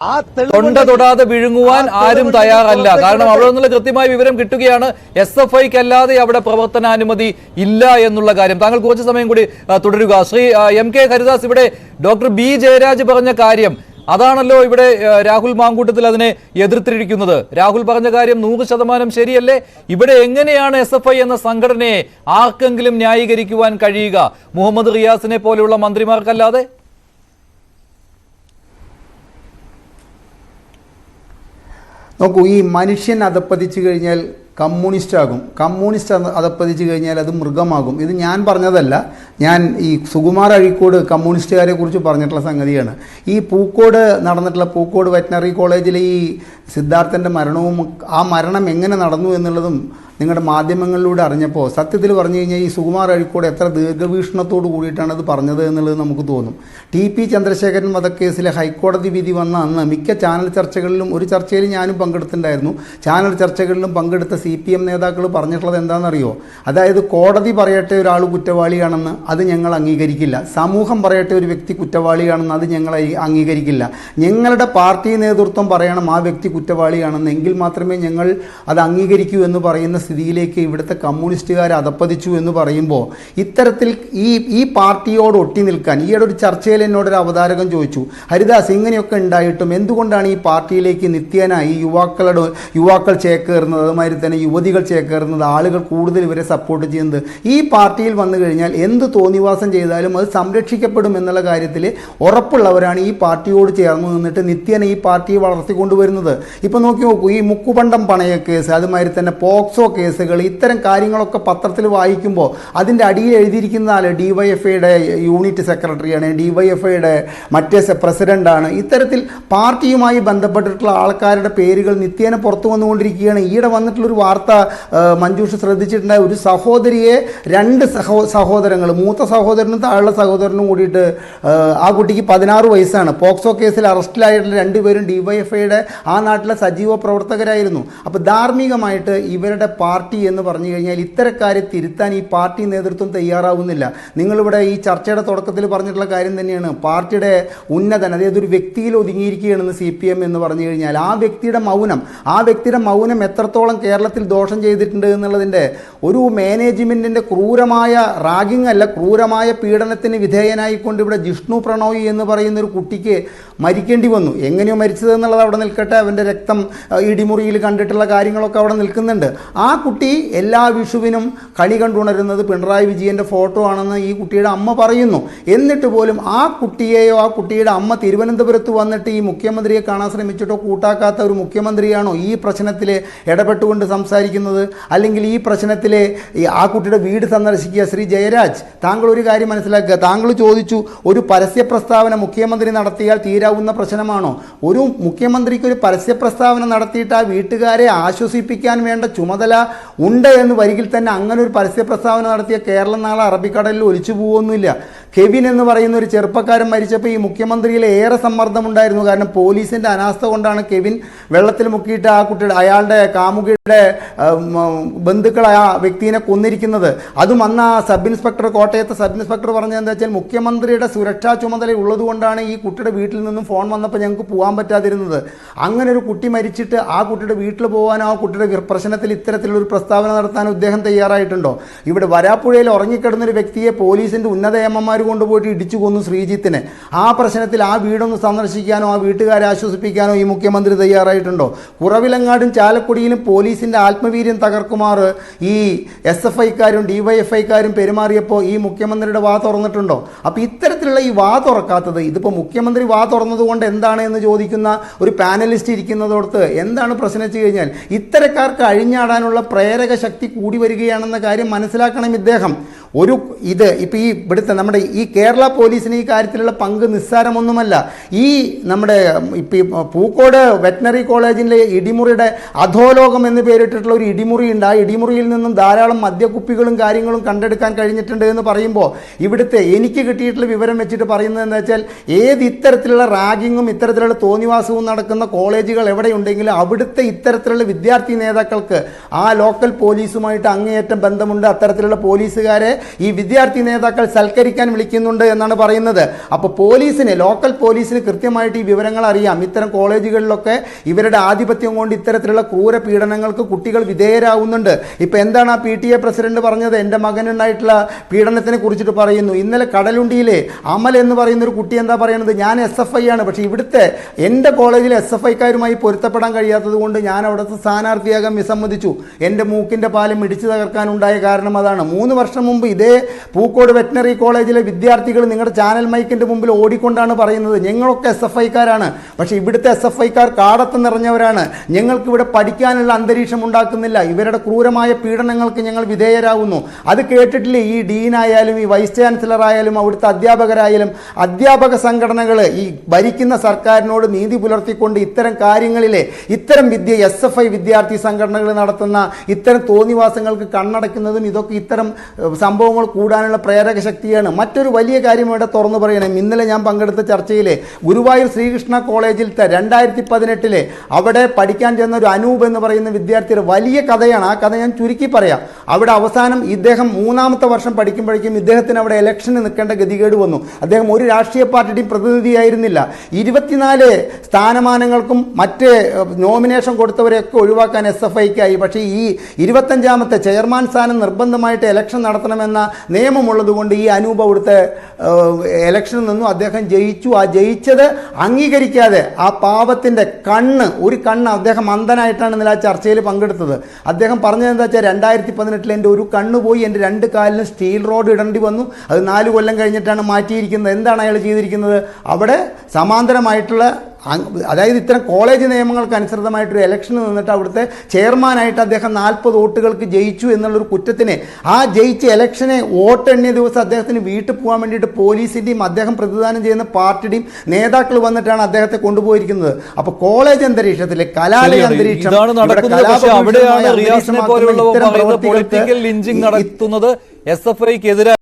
തൊണ്ട തൊടാതെ വിഴുങ്ങുവാൻ ആരും തയ്യാറല്ല. കാരണം അവിടെ നിന്നുള്ള കൃത്യമായ വിവരം കിട്ടുകയാണ്. SFIക്ക് അല്ലാതെ അവിടെ പ്രവർത്തനാനുമതി ഇല്ല എന്നുള്ള കാര്യം. താങ്കൾ കുറച്ച് സമയം കൂടി തുടരുക. ശ്രീ MK ഹരിദാസ്, ഇവിടെ ഡോക്ടർ B ജയരാജ് പറഞ്ഞ കാര്യം അതാണല്ലോ ഇവിടെ രാഹുൽ മാങ്കൂട്ടത്തിൽ അതിനെ എതിർത്തിരിക്കുന്നത്. രാഹുൽ പറഞ്ഞ കാര്യം 100% ശരിയല്ലേ? ഇവിടെ എങ്ങനെയാണ് SFI എന്ന സംഘടനയെ ആർക്കെങ്കിലും ന്യായീകരിക്കുവാൻ കഴിയുക, മുഹമ്മദ് റിയാസിനെ പോലെയുള്ള മന്ത്രിമാർക്കല്ലാതെ? നോക്കൂ, ഈ മനുഷ്യൻ അധപ്പതിച്ചു കഴിഞ്ഞാൽ കമ്മ്യൂണിസ്റ്റ് ആകും, കമ്മ്യൂണിസ്റ്റ് അധപ്പതിച്ചു കഴിഞ്ഞാൽ അത് മൃഗമാകും. ഇത് ഞാൻ പറഞ്ഞതല്ല, ഞാൻ ഈ സുകുമാർ അഴീക്കോട് കമ്മ്യൂണിസ്റ്റുകാരെ കുറിച്ച് പറഞ്ഞിട്ടുള്ള സംഗതിയാണ്. ഈ പൂക്കോട് നടന്നിട്ടുള്ള പൂക്കോട് വെറ്റിനറി കോളേജിലെ ഈ സിദ്ധാർത്ഥൻ്റെ മരണവും ആ മരണം എങ്ങനെ നടന്നു എന്നുള്ളതും നിങ്ങളുടെ മാധ്യമങ്ങളിലൂടെ അറിഞ്ഞപ്പോൾ സത്യത്തിൽ പറഞ്ഞു കഴിഞ്ഞാൽ ഈ സുകുമാർ അഴീക്കോട് എത്ര ദീർഘവീക്ഷണത്തോട് കൂടിയിട്ടാണ് അത് പറഞ്ഞത് എന്നുള്ളത് നമുക്ക് തോന്നും. TP ചന്ദ്രശേഖരൻ വധക്കേസിലെ ഹൈക്കോടതി വിധി വന്ന അന്ന് മിക്ക ചാനൽ ചർച്ചകളിലും, ഒരു ചർച്ചയിൽ ഞാനും പങ്കെടുത്തിട്ടുണ്ടായിരുന്നു, ചാനൽ ചർച്ചകളിലും പങ്കെടുത്ത CPM നേതാക്കൾ പറഞ്ഞിട്ടുള്ളത് എന്താണെന്നറിയോ? അതായത് കോടതി പറയട്ടെ ഒരാൾ കുറ്റവാളിയാണെന്ന്, അത് ഞങ്ങൾ അംഗീകരിക്കില്ല. സമൂഹം പറയട്ടെ ഒരു വ്യക്തി കുറ്റവാളിയാണെന്ന്, അത് ഞങ്ങൾ അംഗീകരിക്കില്ല. ഞങ്ങളുടെ പാർട്ടി നേതൃത്വം പറയണം ആ വ്യക്തി കുറ്റവാളിയാണെന്ന്, എങ്കിൽ മാത്രമേ ഞങ്ങൾ അത് അംഗീകരിക്കൂ എന്ന് പറയുന്ന സ്ഥിതിയിലേക്ക് ഇവിടുത്തെ കമ്മ്യൂണിസ്റ്റുകാർ അധപ്പതിച്ചു എന്ന് പറയുമ്പോൾ ഇത്തരത്തിൽ ഈ പാർട്ടിയോട് ഒട്ടി നിൽക്കാൻ, ഈയിടെ ഒരു ചർച്ചയിൽ എന്നോടൊരു അവതാരകൻ ചോദിച്ചു, ഹരിദാസ് ഇങ്ങനെയൊക്കെ ഉണ്ടായിട്ടും എന്തുകൊണ്ടാണ് ഈ പാർട്ടിയിലേക്ക് നിത്യേന ഈ യുവാക്കൾ ചേക്കേറുന്നത്, അതുമാതിരി തന്നെ യുവതികൾ ചേക്കേറുന്നത്, ആളുകൾ കൂടുതൽ ഇവരെ സപ്പോർട്ട് ചെയ്യുന്നത്? ഈ പാർട്ടിയിൽ വന്നു കഴിഞ്ഞാൽ എന്ത് തോന്നിവാസം ചെയ്താലും അത് സംരക്ഷിക്കപ്പെടും എന്നുള്ള കാര്യത്തിൽ ഉറപ്പുള്ളവരാണ് ഈ പാർട്ടിയോട് ചേർന്ന് നിന്നിട്ട് നിത്യേന ഈ പാർട്ടിയെ വളർത്തിക്കൊണ്ടുവരുന്നത്. ഇപ്പം നോക്കി നോക്കൂ, ഈ മുക്കുപണ്ടം പണയ കേസ്, അതുമാതിരി തന്നെ പോക്സോ കേസുകൾ, ഇത്തരം കാര്യങ്ങളൊക്കെ പത്രത്തിൽ വായിക്കുമ്പോൾ അതിൻ്റെ അടിയിൽ എഴുതിയിരിക്കുന്ന ആൾ DYFIയുടെ യൂണിറ്റ് സെക്രട്ടറിയാണ്, DYFIയുടെ മറ്റേ പ്രസിഡൻ്റാണ്. ഇത്തരത്തിൽ പാർട്ടിയുമായി ബന്ധപ്പെട്ടിട്ടുള്ള ആൾക്കാരുടെ പേരുകൾ നിത്യേന പുറത്തു വന്നുകൊണ്ടിരിക്കുകയാണ്. ഈയിടെ വന്നിട്ടുള്ളൊരു വാർത്ത മഞ്ജുഷ ശ്രദ്ധിച്ചിട്ടുണ്ടായ, ഒരു സഹോദരിയെ 2 സഹോദരങ്ങൾ, മൂത്ത സഹോദരനും താഴെ സഹോദരനും കൂടിയിട്ട്, ആ കുട്ടിക്ക് 16 വയസ്സാണ്, പോക്സോ കേസിൽ അറസ്റ്റിലായിട്ടുള്ള 2 പേരും DYFIയുടെ ആ നാട്ടിലെ സജീവ പ്രവർത്തകരായിരുന്നു. അപ്പോൾ ധാർമ്മികമായിട്ട് ഇവരുടെ പാർട്ടി എന്ന് പറഞ്ഞു കഴിഞ്ഞാൽ ഇത്തരക്കാരെ തിരുത്താൻ ഈ പാർട്ടി നേതൃത്വം തയ്യാറാവുന്നില്ല. നിങ്ങളിവിടെ ഈ ചർച്ചയുടെ തുടക്കത്തിൽ പറഞ്ഞിട്ടുള്ള കാര്യം തന്നെയാണ്, പാർട്ടിയുടെ ഉന്നതൻ, അതായത് ഒരു വ്യക്തിയിൽ ഒതുങ്ങിയിരിക്കുകയാണെന്ന് CPM എന്ന് പറഞ്ഞു കഴിഞ്ഞാൽ ആ വ്യക്തിയുടെ മൗനം എത്രത്തോളം കേരളത്തിൽ ദോഷം ചെയ്തിട്ടുണ്ട് എന്നുള്ളതിൻ്റെ ഒരു മാനേജ്മെൻറ്റിൻ്റെ ക്രൂരമായ റാഗിംഗ് അല്ല, ക്രൂരമായ പീഡനത്തിന് വിധേയനായിക്കൊണ്ട് ഇവിടെ ജിഷ്ണു പ്രണോയി എന്ന് പറയുന്ന ഒരു കുട്ടിക്ക് മരിക്കേണ്ടി വന്നു. എങ്ങനെയോ മരിച്ചത് എന്നുള്ളത് അവിടെ നിൽക്കട്ടെ, അവൻ്റെ രക്തം ഇടിമുറിയിൽ കണ്ടിട്ടുള്ള കാര്യങ്ങളൊക്കെ അവിടെ നിൽക്കുന്നുണ്ട്. ആ കുട്ടി എല്ലാ വിഷുവിനും കണി കണ്ടുണരുന്നത് പിണറായി വിജയൻ്റെ ഫോട്ടോ ആണെന്ന് ഈ കുട്ടിയുടെ അമ്മ പറയുന്നു. എന്നിട്ട് പോലും ആ കുട്ടിയെയോ ആ കുട്ടിയുടെ അമ്മ തിരുവനന്തപുരത്ത് വന്നിട്ട് ഈ മുഖ്യമന്ത്രിയെ കാണാൻ ശ്രമിച്ചിട്ടോ കൂട്ടാക്കാത്ത ഒരു മുഖ്യമന്ത്രിയാണോ ഈ പ്രശ്നത്തിൽ ഇടപെട്ടുകൊണ്ട് സംസാരിക്കുന്നത്? അല്ലെങ്കിൽ ഈ പ്രശ്നത്തിൽ ആ കുട്ടിയുടെ വീട് സന്ദർശിക്കുക? ശ്രീ ജയരാജ്, താങ്കൾ ഒരു കാര്യം മനസ്സിലാക്കുക. താങ്കൾ ചോദിച്ചു, ഒരു പരസ്യ പ്രസ്താവന മുഖ്യമന്ത്രി നടത്തിയാൽ തീരാവുന്ന പ്രശ്നമാണോ? ഒരു മുഖ്യമന്ത്രിക്ക് ഒരു പരസ്യ പ്രസ്താവന നടത്തിയിട്ട് ആ വീട്ടുകാരെ ആശ്വസിപ്പിക്കാൻ വേണ്ട ചുമതല ഉണ്ട് എന്ന് വരികിൽ തന്നെ അങ്ങനെ ഒരു പരസ്യ പ്രസ്താവന നടത്തിയ കേരളം നാളെ അറബിക്കടലിൽ ഒലിച്ചു പോകുന്നില്ല. കെവിൻ എന്ന് പറയുന്ന ഒരു ചെറുപ്പക്കാരൻ മരിച്ചപ്പോൾ ഈ മുഖ്യമന്ത്രിയിൽ ഏറെ സമ്മർദ്ദമുണ്ടായിരുന്നു. കാരണം പോലീസിൻ്റെ അനാസ്ഥ കൊണ്ടാണ് കെവിൻ വെള്ളത്തിൽ മുക്കിയിട്ട് ആ കുട്ടിയുടെ, അയാളുടെ കാമുകിയുടെ ബന്ധുക്കൾ ആ വ്യക്തിയെ കൊന്നിരിക്കുന്നത്. അതും അന്ന് ആ കോട്ടയത്തെ സബ് ഇൻസ്പെക്ടർ പറഞ്ഞത് എന്താ വെച്ചാൽ, മുഖ്യമന്ത്രിയുടെ സുരക്ഷാ ചുമതല ഉള്ളതുകൊണ്ടാണ് ഈ കുട്ടിയുടെ വീട്ടിൽ നിന്നും ഫോൺ വന്നപ്പോൾ ഞങ്ങൾക്ക് പോകാൻ പറ്റാതിരുന്നത്. അങ്ങനെ ഒരു കുട്ടി മരിച്ചിട്ട് ആ കുട്ടിയുടെ വീട്ടിൽ പോകാനോ ആ കുട്ടിയുടെ പ്രശ്നത്തിൽ ഇത്തരത്തിലൊരു പ്രസ്താവന നടത്താനോ അദ്ദേഹം തയ്യാറായിട്ടുണ്ടോ? ഇവിടെ വരാപ്പുഴയിൽ ഉറങ്ങിക്കിടന്നൊരു വ്യക്തിയെ പോലീസിൻ്റെ ഉന്നത എമ്മമാർ കൊണ്ടുപോയിട്ട് ഇടിച്ചു കൊന്നു, ശ്രീജിത്തിനെ. ആ പ്രശ്നത്തിൽ ആ വീടൊന്ന് സന്ദർശിക്കാനോ ആ വീട്ടുകാരെ ആശ്വസിപ്പിക്കാനോ ഈ മുഖ്യമന്ത്രി തയ്യാറായിട്ടുണ്ടോ? കുറവിലങ്ങാടും ചാലക്കുടിയിലും പോലീസിൻ്റെ ആത്മവീര്യം തകർക്കുമാർ ഈ SFIക്കാരും DYFIക്കാരും പെരുമാറിയപ്പോൾ ഈ മുഖ്യമന്ത്രിയുടെ വാ തുറന്നിട്ടുണ്ടോ? അപ്പോൾ ഇത്തരത്തിലുള്ള ഈ വാ തുറക്കാത്തത്, ഇതിപ്പോൾ മുഖ്യമന്ത്രി വാ തുറന്നത് കൊണ്ട് എന്താണ് എന്ന് ചോദിക്കുന്ന ഒരു പാനലിസ്റ്റ് ഇരിക്കുന്നതോടത്ത് എന്താണ് പ്രശ്നം വെച്ച് കഴിഞ്ഞാൽ, ഇത്തരക്കാർക്ക് അഴിഞ്ഞാടാനുള്ള പ്രേരക ശക്തി കൂടി വരികയാണെന്ന കാര്യം മനസ്സിലാക്കണം ഇദ്ദേഹം. ഇപ്പോൾ ഈ ഇവിടുത്തെ നമ്മുടെ ഈ കേരള പോലീസിന് ഈ കാര്യത്തിലുള്ള പങ്ക് നിസ്സാരമൊന്നുമല്ല. ഈ നമ്മുടെ ഇപ്പോൾ പൂക്കോട് വെറ്റിനറി കോളേജിലെ ഇടിമുറിയുടെ അധോലോകം എന്ന് പേരിട്ടിട്ടുള്ള ഒരു ഇടിമുറിയുണ്ട്. ആ ഇടിമുറിയിൽ നിന്നും ധാരാളം മദ്യക്കുപ്പികളും കാര്യങ്ങളും കണ്ടെടുക്കാൻ കഴിഞ്ഞിട്ടുണ്ട് എന്ന് പറയുമ്പോൾ ഇവിടുത്തെ എനിക്ക് കിട്ടിയിട്ടുള്ള വിവരം വെച്ചിട്ട് പറയുന്നത് എന്താ വെച്ചാൽ, ഇത്തരത്തിലുള്ള റാഗിങ്ങും ഇത്തരത്തിലുള്ള തോന്നിവാസവും നടക്കുന്ന കോളേജുകൾ എവിടെയുണ്ടെങ്കിലും അവിടുത്തെ ഇത്തരത്തിലുള്ള വിദ്യാർത്ഥി നേതാക്കൾക്ക് ആ ലോക്കൽ പോലീസുമായിട്ട് അങ്ങേയറ്റം ബന്ധമുണ്ട്. അത്തരത്തിലുള്ള പോലീസുകാരെ ഈ വിദ്യാർത്ഥി നേതാക്കൾ സൽക്കരിക്കാൻ വിളിക്കുന്നുണ്ട് എന്നാണ് പറയുന്നത്. അപ്പോൾ പോലീസിന്, ലോക്കൽ പോലീസിന് കൃത്യമായിട്ട് ഈ വിവരങ്ങൾ അറിയാം. ഇത്തരം കോളേജുകളിലൊക്കെ ഇവരുടെ ആധിപത്യം കൊണ്ട് ഇത്തരത്തിലുള്ള ക്രൂര പീഡനങ്ങൾക്ക് കുട്ടികൾ വിധേയരാകുന്നുണ്ട്. ഇപ്പൊ എന്താണ് ആ PTA പ്രസിഡന്റ് പറഞ്ഞത്? എൻ്റെ മകനുണ്ടായിട്ടുള്ള പീഡനത്തിനെ കുറിച്ചിട്ട് പറയുന്നു. ഇന്നലെ കടലുണ്ടിയിലെ അമൽ എന്ന് പറയുന്ന ഒരു കുട്ടി എന്താ പറയുന്നത്? ഞാൻ SFI ആണ്, പക്ഷേ ഇവിടുത്തെ എൻ്റെ കോളേജിലെ SFIക്കാരുമായി പൊരുത്തപ്പെടാൻ കഴിയാത്തത് കൊണ്ട് ഞാൻ അവിടുത്തെ സ്ഥാനാർത്ഥിയാകാൻ വിസമ്മതിച്ചു. എൻ്റെ മൂക്കിൻ്റെ പാലം ഇടിച്ചു തകർക്കാനുണ്ടായ കാരണം അതാണ്. 3 വർഷം മുമ്പ് ഇതേ പൂക്കോട് വെറ്റിനറി കോളേജിലെ വിദ്യാർത്ഥികൾ നിങ്ങളുടെ ചാനൽ മൈക്കിൻ്റെ മുമ്പിൽ ഓടിക്കൊണ്ടാണ് പറയുന്നത് ഞങ്ങളൊക്കെ SFIക്കാരാണ്, പക്ഷേ ഇവിടുത്തെ SFIക്കാർ കാടത്ത് നിറഞ്ഞവരാണ്, ഞങ്ങൾക്ക് ഇവിടെ പഠിക്കാനുള്ള അന്തരീക്ഷം ഉണ്ടാക്കുന്നില്ല, ഇവരുടെ ക്രൂരമായ പീഡനങ്ങൾക്ക് ഞങ്ങൾ വിധേയരാകുന്നു. അത് കേട്ടിട്ടില്ലേ ഈ ഡീനായാലും ഈ വൈസ് ചാൻസലർ ആയാലും അവിടുത്തെ അധ്യാപകരായാലും അധ്യാപക സംഘടനകൾ ഈ ഭരിക്കുന്ന സർക്കാരിനോട് നീതി പുലർത്തിക്കൊണ്ട് ഇത്തരം കാര്യങ്ങളിലെ ഇത്തരം SFI വിദ്യാർത്ഥി സംഘടനകൾ നടത്തുന്ന ഇത്തരം തോന്നിവാസങ്ങൾക്ക് കണ്ണടയ്ക്കുന്നതും ഇതൊക്കെ ഇത്തരം സംഭവങ്ങൾ കൂടാനുള്ള പ്രേരക ശക്തിയാണ്. മറ്റൊരു വലിയ കാര്യം ഇവിടെ തുറന്നു പറയണം. ഇന്നലെ ഞാൻ പങ്കെടുത്ത ചർച്ചയിലെ ഗുരുവായൂർ ശ്രീകൃഷ്ണ കോളേജിലത്തെ 2018 അവിടെ പഠിക്കാൻ ചെന്ന ഒരു അനൂപ് എന്ന് പറയുന്ന വിദ്യാർത്ഥിയുടെ വലിയ കഥയാണ്. ആ കഥ ഞാൻ ചുരുക്കി പറയാം. അവിടെ അവസാനം ഇദ്ദേഹം 3ാമത്തെ വർഷം പഠിക്കുമ്പോഴേക്കും ഇദ്ദേഹത്തിന് അവിടെ ഇലക്ഷന് നിൽക്കേണ്ട ഗതികേട് വന്നു. അദ്ദേഹം ഒരു രാഷ്ട്രീയ പാർട്ടിയുടെയും പ്രതിനിധിയായിരുന്നില്ല. 24 സ്ഥാനമാനങ്ങൾക്കും മറ്റ് നോമിനേഷൻ കൊടുത്തവരെയൊക്കെ ഒഴിവാക്കാൻ SFIക്കായി. പക്ഷേ ഈ 25ാമത്തെ ചെയർമാൻ സ്ഥാനം നിർബന്ധമായിട്ട് ഇലക്ഷൻ നടത്തണമെന്ന നിയമമുള്ളതുകൊണ്ട് ഈ അനൂപ് അവിടുത്തെ ഇലക്ഷനിൽ നിന്നും അദ്ദേഹം ജയിച്ചു. ആ ജയിച്ചത് അംഗീകരിക്കാതെ ആ പാവത്തിൻ്റെ ഒരു കണ്ണ് അദ്ദേഹം അന്ധനായിട്ടാണ് ഇന്നലെ ആ ചർച്ചയിൽ പങ്കെടുത്തത്. അദ്ദേഹം പറഞ്ഞത് എന്താ വെച്ചാൽ 2018 എൻ്റെ ഒരു കണ്ണ് പോയി, എൻ്റെ 2 കാലിലും സ്റ്റീൽ റോഡ് ഇടേണ്ടി വന്നു, അത് 4 കൊല്ലം കഴിഞ്ഞിട്ടാണ് മാറ്റിയിരിക്കുന്നത്. എന്താണ് അയാൾ ചെയ്തിരിക്കുന്നത്? അവിടെ സമാന്തരമായിട്ടുള്ള, അതായത് ഇത്തരം കോളേജ് നിയമങ്ങൾക്ക് അനുസൃതമായിട്ടൊരു ഇലക്ഷന് നിന്നിട്ട് അവിടുത്തെ ചെയർമാനായിട്ട് അദ്ദേഹം 40 വോട്ടുകൾക്ക് ജയിച്ചു എന്നുള്ളൊരു കുറ്റത്തിന് ആ ജയിച്ച ഇലക്ഷനെ വോട്ടെണ്ണിയ ദിവസം അദ്ദേഹത്തിന് വീട്ടിൽ പോകാൻ വേണ്ടിയിട്ട് പോലീസിൻ്റെയും അദ്ദേഹം പ്രതിദാനം ചെയ്യുന്ന പാർട്ടിയുടെയും നേതാക്കൾ വന്നിട്ടാണ് അദ്ദേഹത്തെ കൊണ്ടുപോയിരിക്കുന്നത്. അപ്പോൾ കോളേജ് അന്തരീക്ഷത്തിലെ കലാലയ അന്തരീക്ഷം പൊളിറ്റിക്കൽ ലിഞ്ചിങ് നടത്തുന്നത് SFIക്കെതിരെ